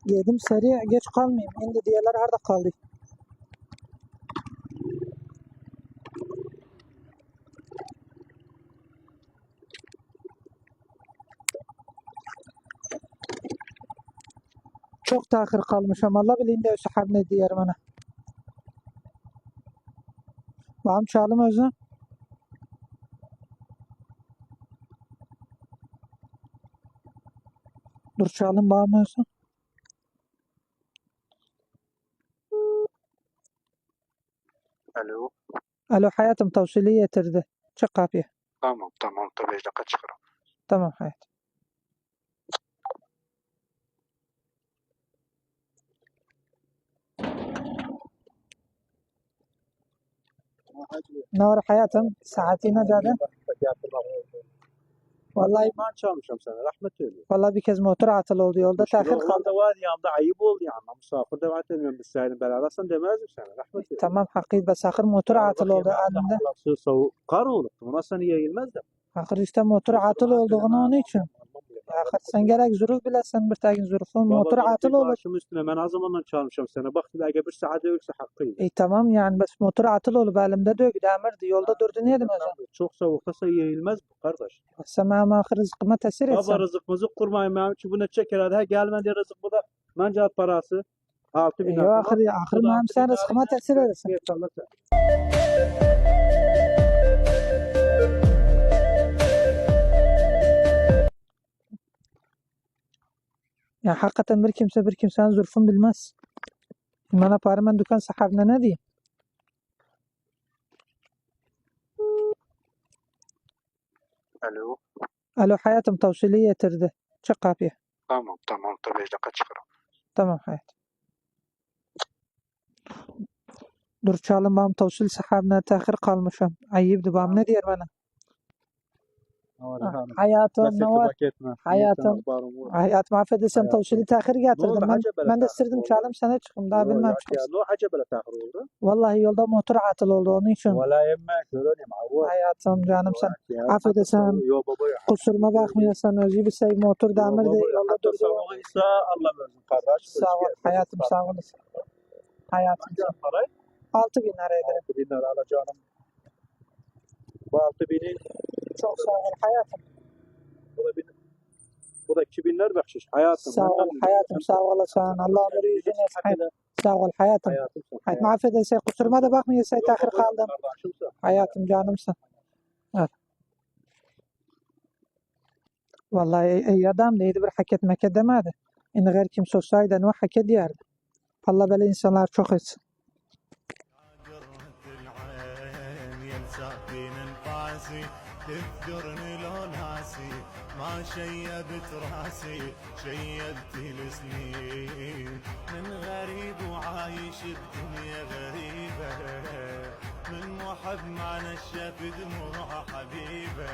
Yedim seri geç kalmayayım. Şimdi diğerler harda kaldı. Çok tahir kalmış ama Allah bileyim de sahab ne diyer bana. Bağım çalım özü. Dur çalım bağım özü. Alo. Alo hayatım tavsili getirdi. Çık kapıya. Tamam tamam da 5 dakika çıkarım. Tamam hayatım. Ne var hayatım? Saatine zaten. Vallahi Ben çalmışım sana rahmet eylesin. vallahi bir kez motor atıl oldu yolda tahir Şurada kaldı. da var yanımda ayıp oldu yani. Misafir davet etmiyorum biz senin berabersen demezdim sana rahmet eylesin. Tamam hakkıydı bas ahır motor atıl oldu elimde. Soğuk kar oldu. Buna sana yayılmazdı. Ahır işte motor atıl olduğunu onun için. Ahır sen gerek züruf bilesin bir tagin zürufun motor atıl olur. Başım üstüne ben az zamandan çalmışım sana. Bak bir bir saat yoksa hakkıydı. Tamam yani bas motor atıl olup elimde dökdü emirdi yolda durdu niye dedim hocam. Çok soğukta yayılmaz bu kardeş. Sen benim ahır rızkıma tesir etsen. Baba rızıkımızı kurmayın. Ben ki buna çeker hadi gelmedi rızık bu da mancat parası. 6.000 Yo ahır benim sen rızkıma tesir edersin. Ya hakikaten bir kimsenin zürfün bilmez. Bana para ben dükkan sahibine ne diyeyim? Alo. Alo hayatım tavsili getirdi. Çık kapıya. Tamam tamam da 5 dakika çıkarım. Tamam hayatım. Dur çalım bağım tavsil sahibine tahir kalmışım. Ayıptı bağım ne diyer bana? Hayatım ne var? Hayatım affedersen tavsili tahir getirdim. Ben de sırdım çalım sana çıktım daha bilmem çıkmışsın. Ne acaba tahir oldu? Vallahi yolda motor atıl oldu onun için. Valla yemmek söyleyeyim. Hayatım canım sen affedersen kusuruma bakmıyorsan özgü bir şey motor damir de yolda durdu. Allah versin kardeş. Sağ ol hayatım sağ olasın. Hayatım 6 bin lira ederim. 6 bin lira alacağım. Bu 6 binin Çok sağ ol hayatım. bu da 2 binler bahşiş. Hayatım. Sağ ol hayatım sağ olasın. Allah ömrü yüzünü etsin. Sağ ol hayatım. Hayatım affedersen kusuruma da bakmıyorsan tahir kaldım. Hayatım canımsın. Evet. Vallahi iyi adam neydi bir hak etmek edemedi. İni gayr kimse olsaydı ne hak ediyordu. Allah böyle insanlar çok etsin. تذكرني لو ناسي ما شيبت راسي شيبت السنين من غريب وعايش الدنيا غريبة من محب ما نشف دموع حبيبه